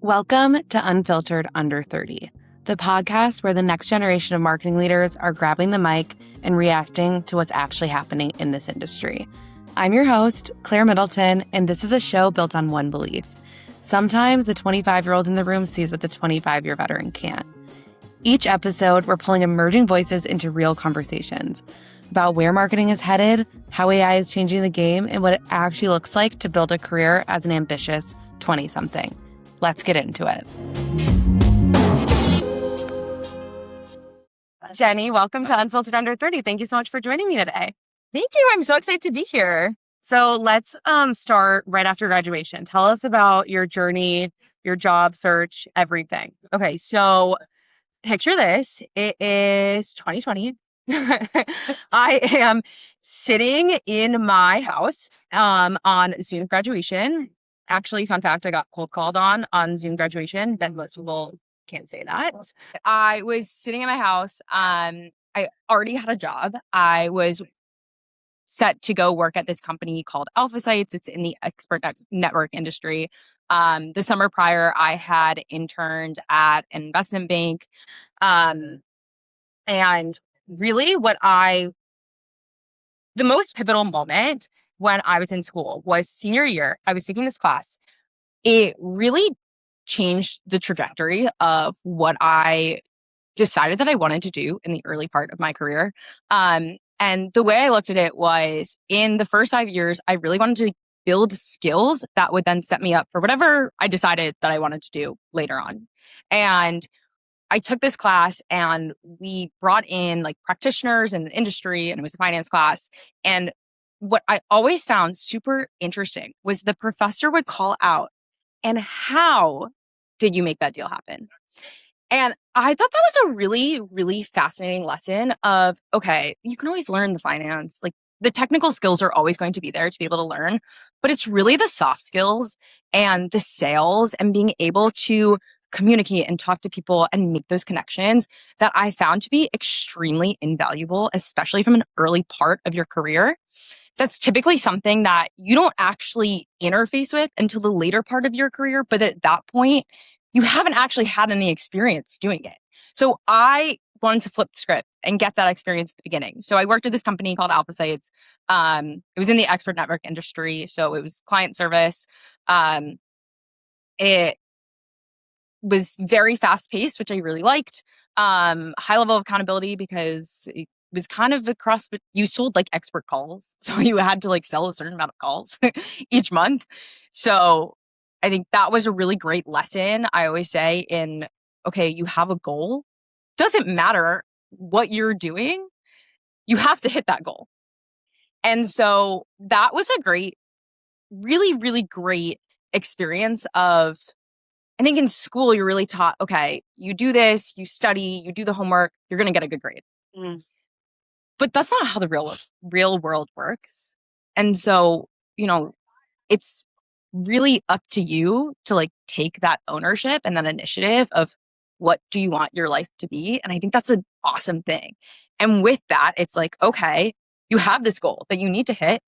Welcome to Unfiltered Under 30, the podcast where the next generation of marketing leaders are grabbing the mic and reacting to what's actually happening in this industry. I'm your host, Claire Middleton, and this is a show built on one belief. Sometimes the 25-year-old in the room sees what the 25-year veteran can't. Each episode, we're pulling emerging voices into real conversations about where marketing is headed, how AI is changing the game, and what it actually looks like to build a career as an ambitious 20-something. Let's get into it. Jenny, welcome to Unfiltered Under 30. Thank you so much for joining me today. Thank you. I'm so excited to be here. So let's start right after graduation. Tell us about your journey, your job search, everything. Okay, so picture this. It is 2020. I am sitting in my house on Zoom graduation. Actually, fun fact, I got cold called on Zoom graduation. Then most people can't say that. I was sitting in my house. I already had a job. I was set to go work at this company called Alpha Sites. It's in the expert network industry. The summer prior, I had interned at an investment bank. And really the most pivotal moment when I was in school was senior year. I was taking this class. It really changed the trajectory of what I decided that I wanted to do in the early part of my career. And the way I looked at it was, in the first 5 years, I really wanted to build skills that would then set me up for whatever I decided that I wanted to do later on. And I took this class and we brought in like practitioners in the industry, and it was a finance class. And what I always found super interesting was the professor would call out, and how did you make that deal happen? And I thought that was a really, really fascinating lesson of, okay, you can always learn the finance. Like, the technical skills are always going to be there to be able to learn, but it's really the soft skills and the sales and being able to communicate and talk to people and make those connections that I found to be extremely invaluable, especially from an early part of your career. That's typically something that you don't actually interface with until the later part of your career. But at that point, you haven't actually had any experience doing it. So I wanted to flip the script and get that experience at the beginning. So I worked at this company called Alpha Sites. It was in the expert network industry. So it was client service. It was very fast paced, which I really liked. High level of accountability, because it was kind of across, but you sold like expert calls. So you had to like sell a certain amount of calls each month. So I think that was a really great lesson. I always say okay, you have a goal. Doesn't matter what you're doing. You have to hit that goal. And so that was a really, really great experience of, I think in school, you're really taught, okay, you do this, you study, you do the homework, you're going to get a good grade. But that's not how the real world works. And so, it's really up to you to like take that ownership and that initiative of what do you want your life to be. And I think that's an awesome thing. And with that, it's like, okay, you have this goal that you need to hit.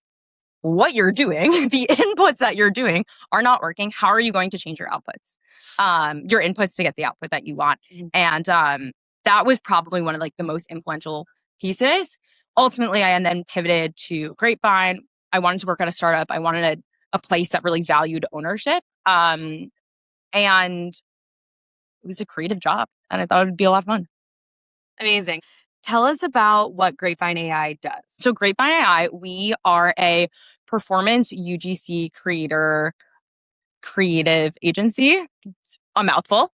What you're doing, the inputs that you're doing are not working. How are you going to change your outputs, your inputs to get the output that you want? And that was probably one of like the most influential pieces. Ultimately, I then pivoted to Grapevine. I wanted to work at a startup. I wanted a place that really valued ownership. And it was a creative job, and I thought it would be a lot of fun. Amazing. Tell us about what GrapevineAI does. So GrapevineAI, we are a performance UGC creative agency. It's a mouthful.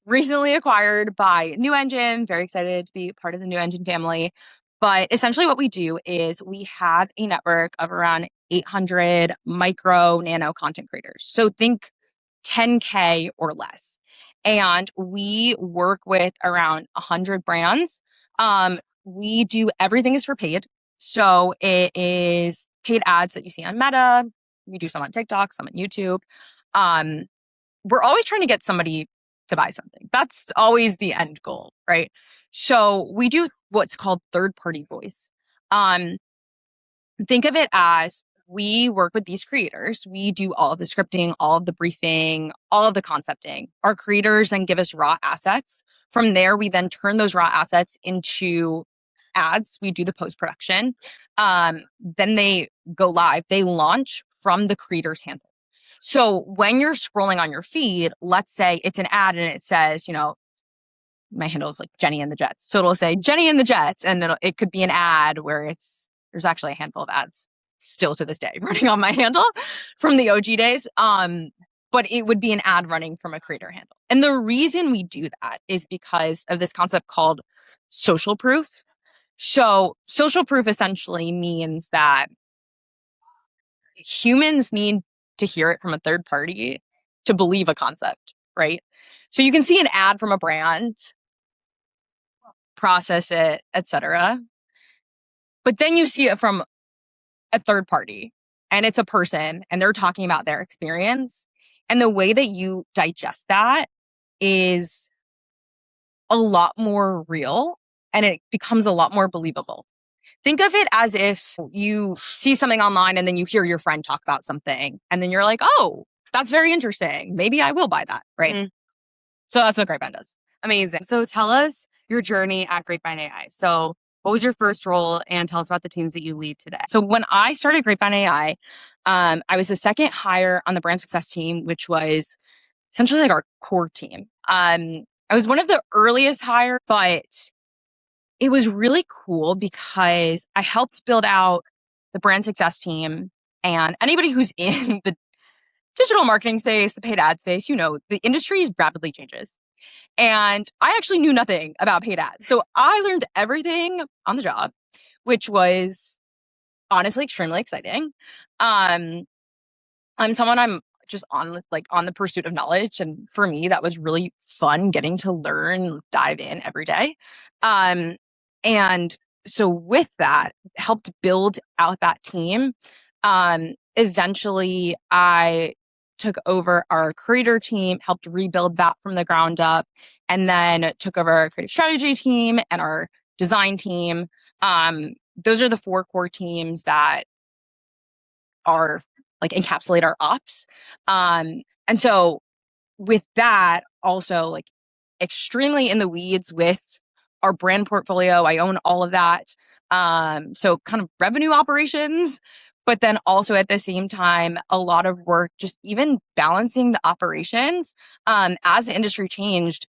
Recently acquired by New Engine. Very excited to be part of the New Engine family. But essentially what we do is we have a network of around 800 micro nano content creators. So think 10K or less. And we work with around 100 brands. We do everything is for paid. So it is paid ads that you see on Meta. We do some on TikTok, some on YouTube. We're always trying to get somebody to buy something. That's always the end goal, right? So we do what's called third-party voice. Think of it as we work with these creators. We do all of the scripting, all of the briefing, all of the concepting. Our creators then give us raw assets. From there, we then turn those raw assets into ads. We do the post-production. Then they go live. They launch from the creator's handle. So when you're scrolling on your feed, let's say it's an ad and it says, my handle is like Jenny and the Jets. So it'll say Jenny and the Jets. And it could be an ad where there's actually a handful of ads still to this day running on my handle from the OG days. But it would be an ad running from a creator handle. And the reason we do that is because of this concept called social proof. So social proof essentially means that humans need to hear it from a third party to believe a concept, right? So you can see an ad from a brand, process it, etc. But then you see it from a third party and it's a person and they're talking about their experience. And the way that you digest that is a lot more real and it becomes a lot more believable. Think of it as if you see something online and then you hear your friend talk about something and then you're like, oh, that's very interesting. Maybe I will buy that, right? Mm-hmm. So that's what Grapevine does. Amazing. So tell us your journey at Grapevine AI. So what was your first role and tell us about the teams that you lead today? So when I started Grapevine AI, I was the second hire on the brand success team, which was essentially like our core team. I was one of the earliest hires, but it was really cool because I helped build out the brand success team, and anybody who's in the digital marketing space, the paid ad space, the industry rapidly changes. And I actually knew nothing about paid ads. So I learned everything on the job, which was honestly extremely exciting. I'm just on the pursuit of knowledge. And for me, that was really fun getting to learn, dive in every day. And so with that, helped build out that team. Eventually, I took over our creator team, helped rebuild that from the ground up, and then took over our creative strategy team and our design team. Those are the 4 core teams that are encapsulate our ops. And so with that, also extremely in the weeds with our brand portfolio. I own all of that. So kind of revenue operations, but then also at the same time, a lot of work, just even balancing the operations. As the industry changed,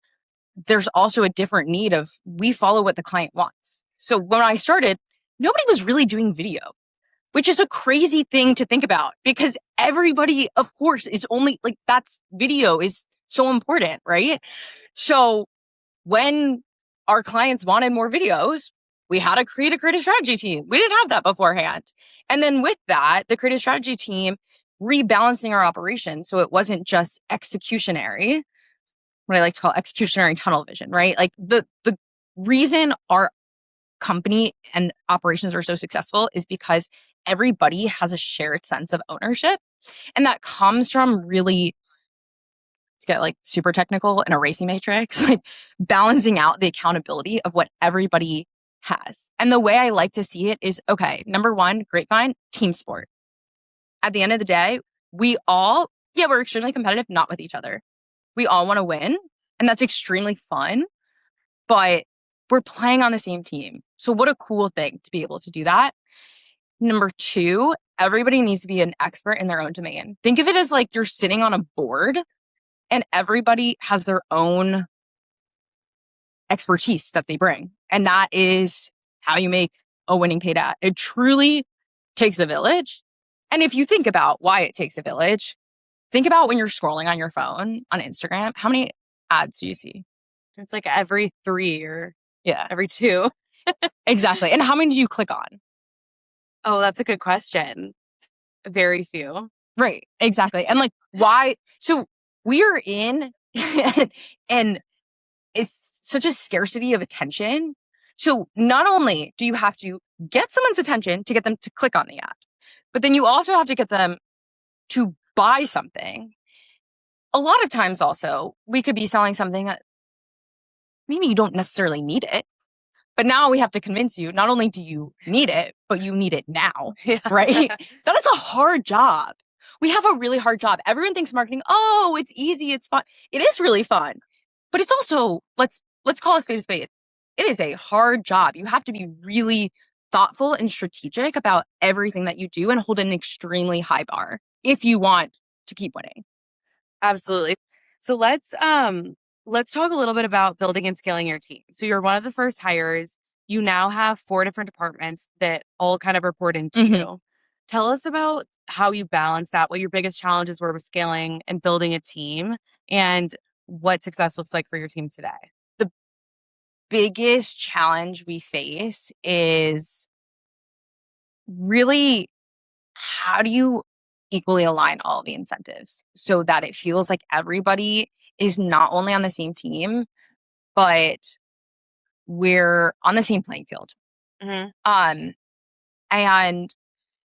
there's also a different need of we follow what the client wants. So when I started, nobody was really doing video, which is a crazy thing to think about because everybody, of course, is only that's video is so important, right? So when our clients wanted more videos, we had to create a creative strategy team. We didn't have that beforehand. And then with that, the creative strategy team rebalancing our operations. So it wasn't just executionary, what I like to call executionary tunnel vision, right? The reason our company and operations are so successful is because everybody has a shared sense of ownership. And that comes from really, let's get super technical in a racing matrix, balancing out the accountability of what everybody has. And the way I like to see it is, okay, number one, Grapevine, team sport. At the end of the day, we're extremely competitive, not with each other. We all want to win, and that's extremely fun, but we're playing on the same team. So what a cool thing to be able to do that. Number 2, everybody needs to be an expert in their own domain. Think of it as you're sitting on a board and everybody has their own expertise that they bring. And that is how you make a winning paid ad. It truly takes a village. And if you think about why it takes a village, think about when you're scrolling on your phone on Instagram, how many ads do you see? It's every 3 or every 2. Exactly. And how many do you click on? Oh, that's a good question. Very few. Right. Exactly. And why? So we are in and it's such a scarcity of attention. So not only do you have to get someone's attention to get them to click on the ad, but then you also have to get them to buy something. A lot of times also, we could be selling something that maybe you don't necessarily need it, But now we have to convince you, not only do you need it, but you need it now, Yeah. right? That is a hard job. We have a really hard job. Everyone thinks marketing, oh, it's easy, it's fun. It is really fun. But it's also, let's call a spade a spade. It is a hard job. You have to be really thoughtful and strategic about everything that you do and hold an extremely high bar if you want to keep winning. Absolutely. So let's talk a little bit about building and scaling your team. So you're one of the first hires. You now have 4 different departments that all kind of report into you. Tell us about how you balance that, what your biggest challenges were with scaling and building a team, and what success looks like for your team today. The biggest challenge we face is really, how do you equally align all the incentives so that it feels like everybody is not only on the same team, but we're on the same playing field. And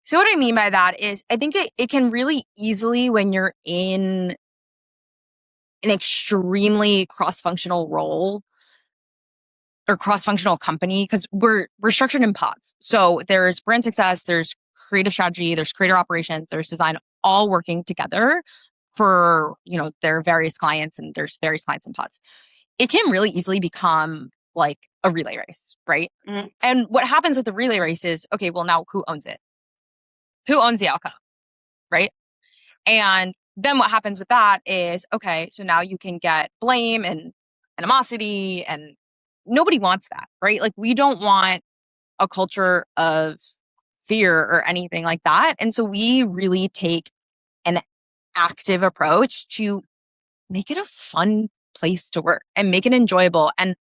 so what I mean by that is I think it can really easily, when you're in an extremely cross-functional role or cross-functional company, because we're structured in pods. So there's brand success, there's creative strategy, there's creator operations, there's design, all working together for, their various clients, and there's various clients in pods. It can really easily become like a relay race, right? And what happens with the relay race is, okay, well, now who owns it? Who owns the outcome, right? And then what happens with that is, okay, so now you can get blame and animosity, and nobody wants that, right? Like, we don't want a culture of fear or anything like that. And so we really take an active approach to make it a fun place to work and make it enjoyable and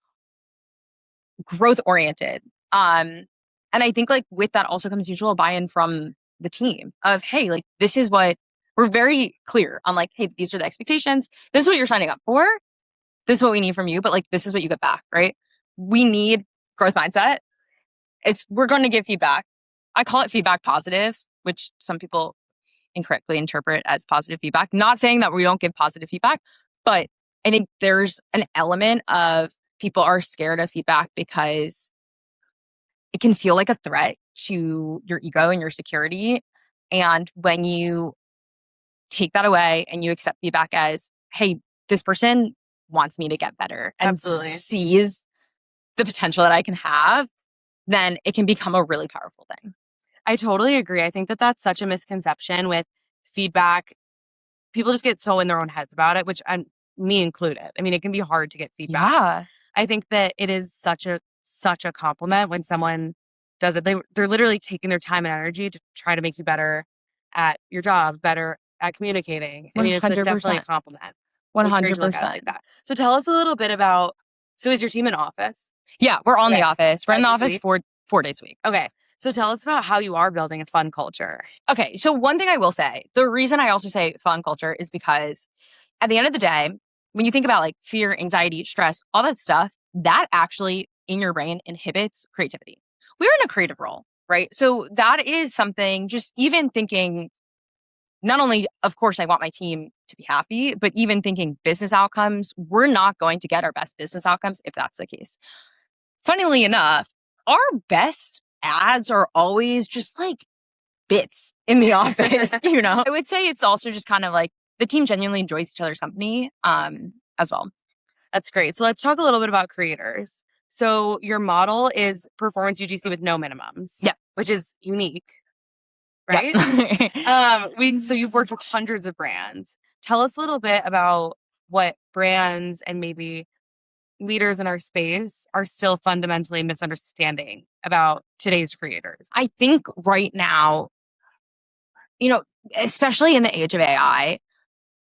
growth oriented. And I think like with that also comes mutual buy-in from the team of, hey, like, this is what we're very clear on, like, hey, these are the expectations. This is what you're signing up for. This is what we need from you, but like, this is what you get back, right? We need growth mindset. We're going to give feedback. I call it feedback positive, which some people incorrectly interpret as positive feedback. Not saying that we don't give positive feedback, but I think there's an element of people are scared of feedback because it can feel like a threat to your ego and your security. And when you take that away and you accept feedback as, hey, this person wants me to get better and Absolutely sees the potential that I can have, then it can become a really powerful thing. I totally agree. I think that that's such a misconception with feedback. People just get so in their own heads about it, which me included. I mean, it can be hard to get feedback. Yeah. I think that it is such a compliment when someone does it. They're literally taking their time and energy to try to make you better at your job, better at communicating. I mean, it's definitely a compliment. 100%. That. So tell us a little bit about, so is your team in office? Yeah, we're on the office. We're in the office 4 days a week. Okay. So tell us about how you are building a fun culture. Okay. So one thing I will say, the reason I also say fun culture is because at the end of the day, when you think about like fear, anxiety, stress, all that stuff, that actually in your brain inhibits creativity. We're in a creative role, right? So that is something, just even thinking, not only, of course, I want my team to be happy, but even thinking business outcomes, we're not going to get our best business outcomes if that's the case. Funnily enough, our best ads are always just like bits in the office, I would say it's also just kind of like the team genuinely enjoys each other's company as well. That's great. So let's talk a little bit about creators. So your model is performance UGC with no minimums. Yeah. Which is unique, right? Yeah. So you've worked with hundreds of brands. Tell us a little bit about what brands and maybe leaders in our space are still fundamentally misunderstanding about today's creators. I think right now, especially in the age of AI,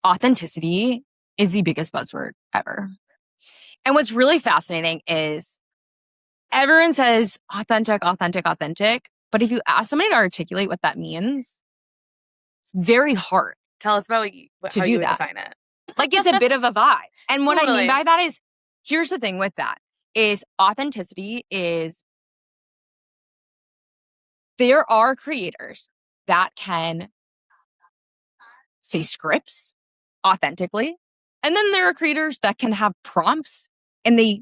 authenticity is the biggest buzzword ever. And what's really fascinating is everyone says authentic, authentic, authentic. But if you ask somebody to articulate what that means, it's very hard. Tell us about how you would define it. Like, it's a bit of a vibe. And what Totally. I mean by that is, here's the thing with that, is authenticity is, there are creators that can say scripts authentically. And then there are creators that can have prompts and they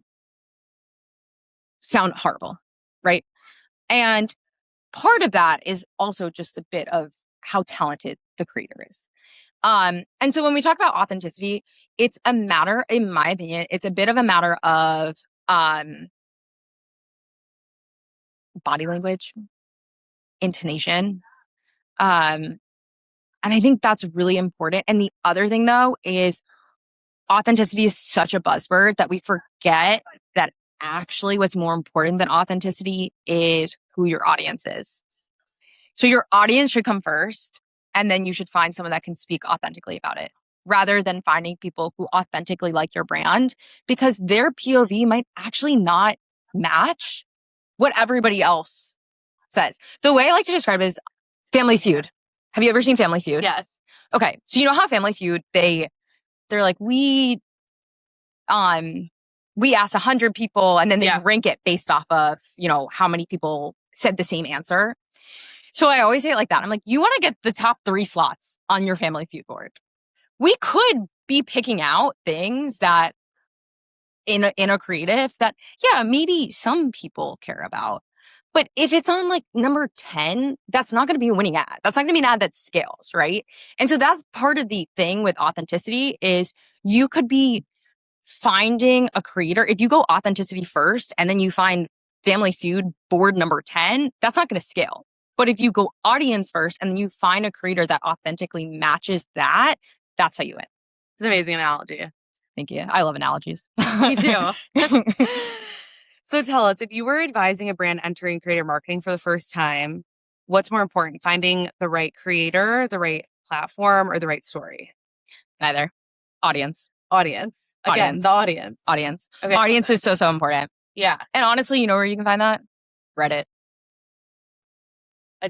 sound horrible, right? And part of that is also just a bit of how talented the creator is. And so when we talk about authenticity, it's a matter, in my opinion, it's a bit of a matter of body language, intonation. And I think that's really important. And the other thing, though, is authenticity is such a buzzword that we forget that actually what's more important than authenticity is who your audience is. So your audience should come first, and then you should find someone that can speak authentically about it, rather than finding people who authentically like your brand, because their POV might actually not match what everybody else says. The way I like to describe it is Family Feud. Have you ever seen Family Feud? Yes. Okay. So you know how Family Feud, they're like, we asked 100 people, and then they rank it based off of, how many people said the same answer. So I always say it like that. I'm like, you want to get the top 3 slots on your Family Feud board. We could be picking out things that in a creative that, maybe some people care about. But if it's on like number 10, that's not going to be a winning ad. That's not going to be an ad that scales, right? And so that's part of the thing with authenticity is you could be finding a creator. If you go authenticity first and then you find Family Feud board number 10, that's not going to scale. But if you go audience first and you find a creator that authentically matches that, that's how you win. It's an amazing analogy. Thank you. I love analogies. Me too. So tell us, if you were advising a brand entering creator marketing for the first time, what's more important, finding the right creator, the right platform, or the right story? Neither. Audience. Again, the audience. Audience. Okay. Audience is so important. Yeah. And honestly, you know where you can find that? Reddit.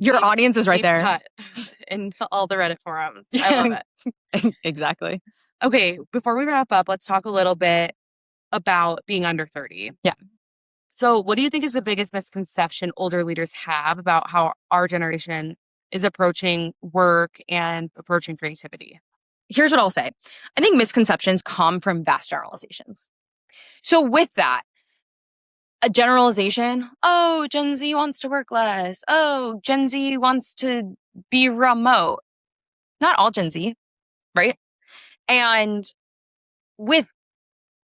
Your audience is right there. Cut into all the Reddit forums. I love it. Exactly. Okay, before we wrap up, let's talk a little bit about being under 30. Yeah. So what do you think is the biggest misconception older leaders have about how our generation is approaching work and approaching creativity? Here's what I'll say. I think misconceptions come from vast generalizations. So with that, a generalization, oh, Gen Z wants to work less. Oh, Gen Z wants to be remote. Not all Gen Z, right? And when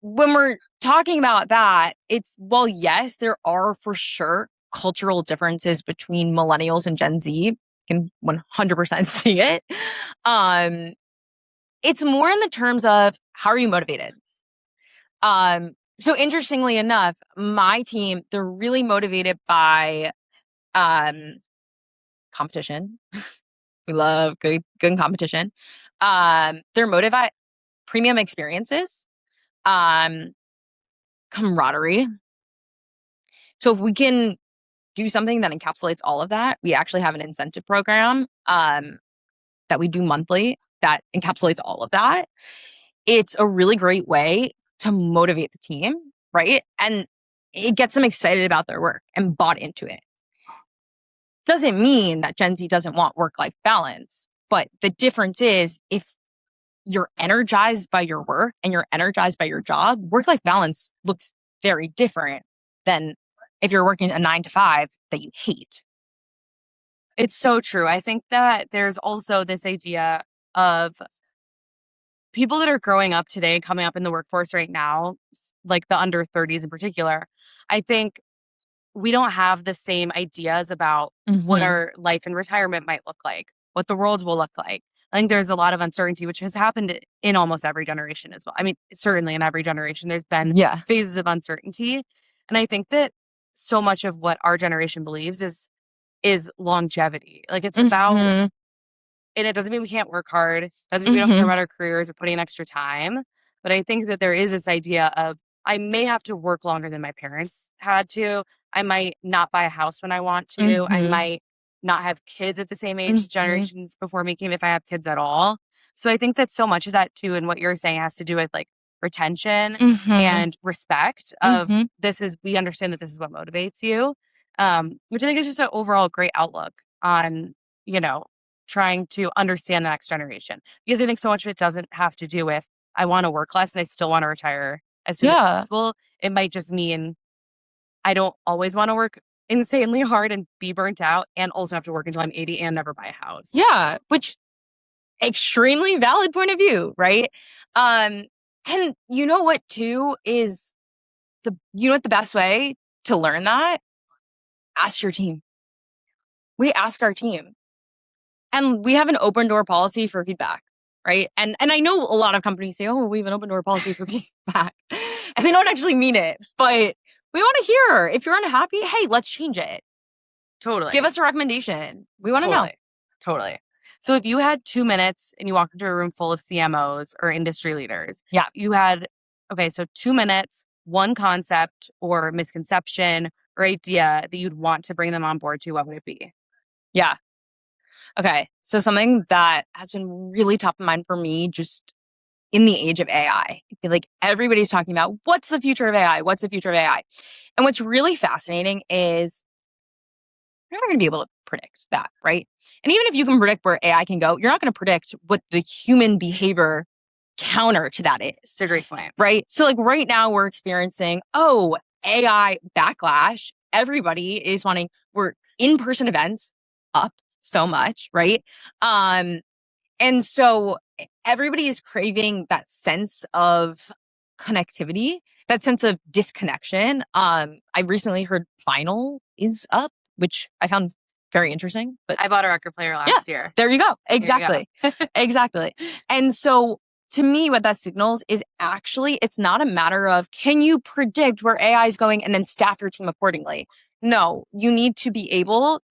we're talking about that, it's, well, yes, there are for sure cultural differences between millennials and Gen Z. You can 100% see it. It's more in the terms of how are you motivated? So interestingly enough, my team, they're really motivated by competition. We love good competition. They're motivated by premium experiences, camaraderie. So if we can do something that encapsulates all of that, we actually have an incentive program that we do monthly that encapsulates all of that. It's a really great way to motivate the team, right? And it gets them excited about their work and bought into it. Doesn't mean that Gen Z doesn't want work-life balance, but the difference is if you're energized by your work and you're energized by your job, work-life balance looks very different than if you're working a 9 to 5 that you hate. It's so true. I think that there's also this idea of people that are growing up today, coming up in the workforce right now, like the under 30s in particular. I think we don't have the same ideas about what our life in retirement might look like, what the world will look like. I think there's a lot of uncertainty, which has happened in almost every generation as well. I mean, certainly in every generation, there's been phases of uncertainty. And I think that so much of what our generation believes is longevity. Like it's about, and it doesn't mean we can't work hard. It doesn't mean we don't care about our careers or putting in extra time. But I think that there is this idea of I may have to work longer than my parents had to. I might not buy a house when I want to. I might not have kids at the same age as generations before me came, if I have kids at all. So I think that so much of that too, and what you're saying has to do with like retention and respect of we understand that this is what motivates you. Which I think is just an overall great outlook on, trying to understand the next generation. Because I think so much of it doesn't have to do with, I want to work less and I still want to retire as soon as possible. It might just mean I don't always want to work insanely hard and be burnt out and also have to work until I'm 80 and never buy a house. Yeah, which extremely valid point of view, right? And you know what too is the best way to learn that? Ask your team. We ask our team. And we have an open door policy for feedback, right? And I know a lot of companies say, oh, we have an open door policy for feedback. And they don't actually mean it. But we want to hear, if you're unhappy, hey, let's change it. Totally. Give us a recommendation. We want to know. Totally. So if you had 2 minutes and you walked into a room full of CMOs or industry leaders, you had, so 2 minutes, one concept or misconception or idea that you'd want to bring them on board to, what would it be? Yeah. Okay. So something that has been really top of mind for me just in the age of AI. I feel like everybody's talking about what's the future of AI? What's the future of AI? And what's really fascinating is you're not going to be able to predict that, right? And even if you can predict where AI can go, you're not going to predict what the human behavior counter to that is. It's a great point. Right? So like right now we're experiencing, AI backlash. Everybody is we're in-person events up so much, right? And so everybody is craving that sense of connectivity, that sense of disconnection. I recently heard Final is up, which I found very interesting. But I bought a record player last year. There you go. Exactly. Exactly. And so to me, what that signals is actually, it's not a matter of, can you predict where AI is going and then staff your team accordingly? No, you need to be able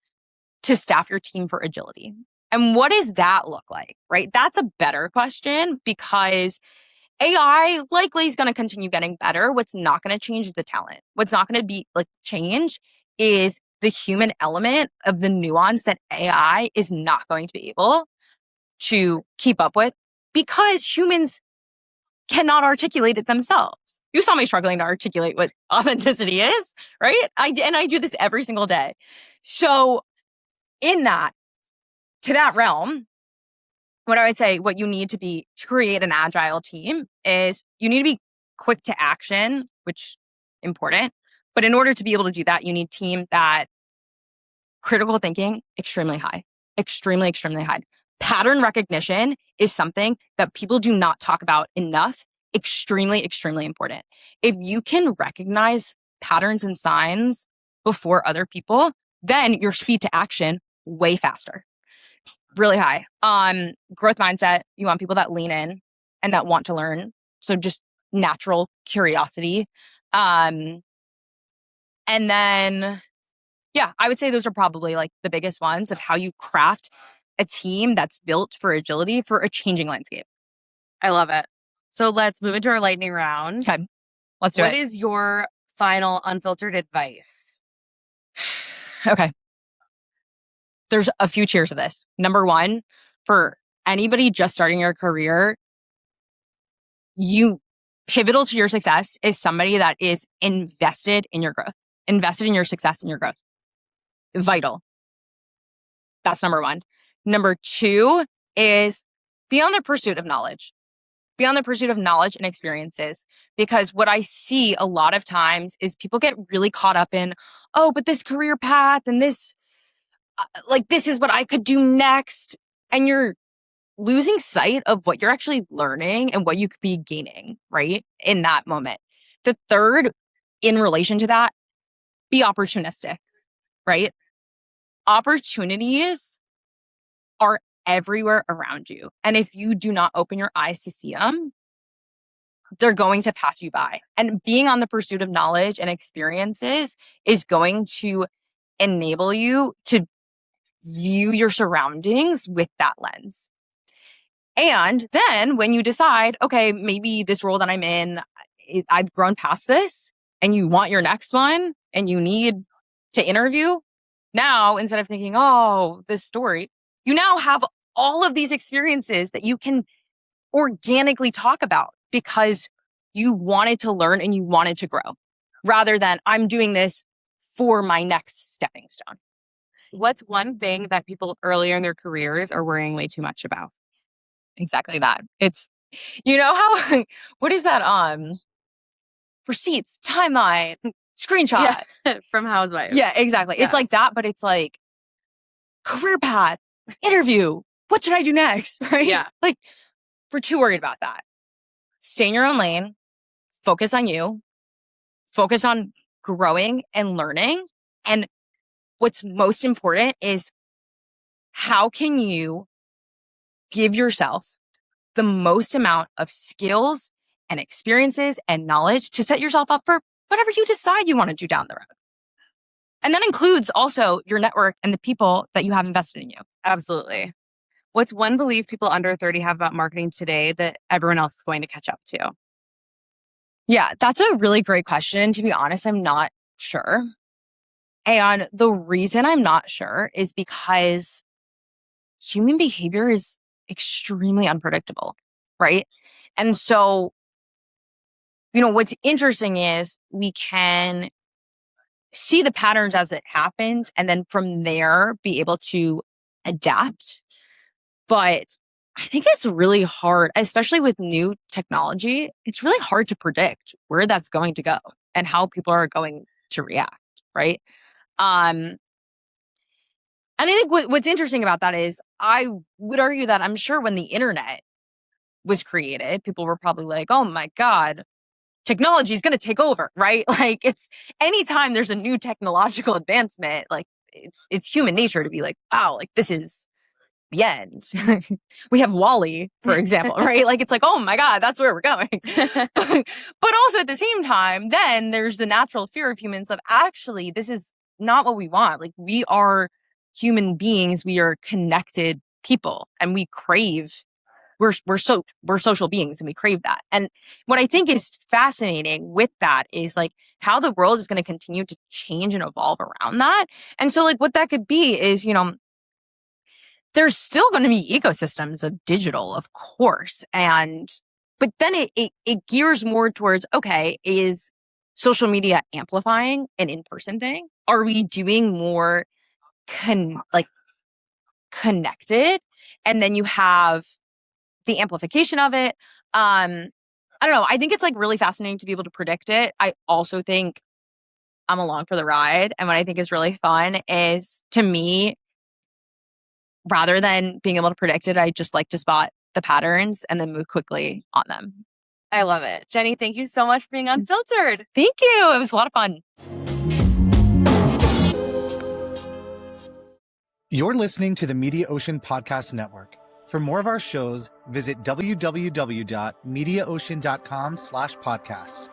to staff your team for agility. And what does that look like, right? That's a better question because AI likely is going to continue getting better. What's not going to change is the talent. What's not going to be change is the human element of the nuance that AI is not going to be able to keep up with because humans cannot articulate it themselves. You saw me struggling to articulate what authenticity is, right? I do this every single day. So to that realm, what I would say, what you need to be to create an agile team is you need to be quick to action, which is important. But in order to be able to do that, you need a team that critical thinking, extremely high, extremely, extremely high. Pattern recognition is something that people do not talk about enough. Extremely, extremely important. If you can recognize patterns and signs before other people, then your speed to action way faster. Really high. Growth mindset, you want people that lean in and that want to learn. So just natural curiosity. And then, I would say those are probably the biggest ones of how you craft a team that's built for agility for a changing landscape. I love it. So let's move into our lightning round. Okay, let's do it. What is your final unfiltered advice? Okay. There's a few tiers of this. Number one, for anybody just starting your career, pivotal to your success is somebody that is invested in your growth, invested in your success and your growth. Vital. That's number one. Number two is be on the pursuit of knowledge. Be on the pursuit of knowledge and experiences. Because what I see a lot of times is people get really caught up in, but this career path and this, this is what I could do next. And you're losing sight of what you're actually learning and what you could be gaining, right? In that moment. The third, in relation to that, be opportunistic, right? Opportunities are everywhere around you. And if you do not open your eyes to see them, they're going to pass you by. And being on the pursuit of knowledge and experiences is going to enable you to view your surroundings with that lens. And then when you decide, okay, maybe this role that I'm in, I've grown past this, and you want your next one and you need to interview, now instead of thinking, this story, you now have all of these experiences that you can organically talk about because you wanted to learn and you wanted to grow, rather than I'm doing this for my next stepping stone. What's one thing that people earlier in their careers are worrying way too much about? Exactly that. It's, how, what is that? Receipts, timeline, screenshots. Yeah. From Housewives. Yeah, exactly. Yes. It's like that, but it's like career path, interview. What should I do next? Right? Yeah. Like, we're too worried about that. Stay in your own lane. Focus on you. Focus on growing and learning. And what's most important is how can you give yourself the most amount of skills and experiences and knowledge to set yourself up for whatever you decide you want to do down the road. And that includes also your network and the people that you have invested in you. Absolutely. What's one belief people under 30 have about marketing today that everyone else is going to catch up to? Yeah, that's a really great question. To be honest, I'm not sure. And the reason I'm not sure is because human behavior is extremely unpredictable, right? And so, what's interesting is we can see the patterns as it happens and then from there be able to adapt. But I think it's really hard, especially with new technology. It's really hard to predict where that's going to go and how people are going to react, right? And I think what's interesting about that is I would argue that I'm sure when the internet was created, people were probably like, oh my God, technology is going to take over, right? Like it's anytime there's a new technological advancement, like it's human nature to be like, wow, like this is the end. We have Wall-E, for example, right? Like it's like, oh my God, that's where we're going. But also at the same time, then there's the natural fear of humans of actually, this is not what we want. Like we are human beings. We are connected people and we crave we're social beings and we crave that. And what I think is fascinating with that is like how the world is going to continue to change and evolve around that. And so like what that could be is, there's still going to be ecosystems of digital, of course. But then it gears more towards, okay, is social media amplifying an in-person thing? Are we doing more connected? And then you have the amplification of it. I don't know. I think it's like really fascinating to be able to predict it. I also think I'm along for the ride. And what I think is really fun is, to me, rather than being able to predict it, I just like to spot the patterns and then move quickly on them. I love it. Jenny, thank you so much for being unfiltered. Thank you. It was a lot of fun. You're listening to the Mediaocean Podcast Network. For more of our shows, visit www.mediaocean.com/podcasts.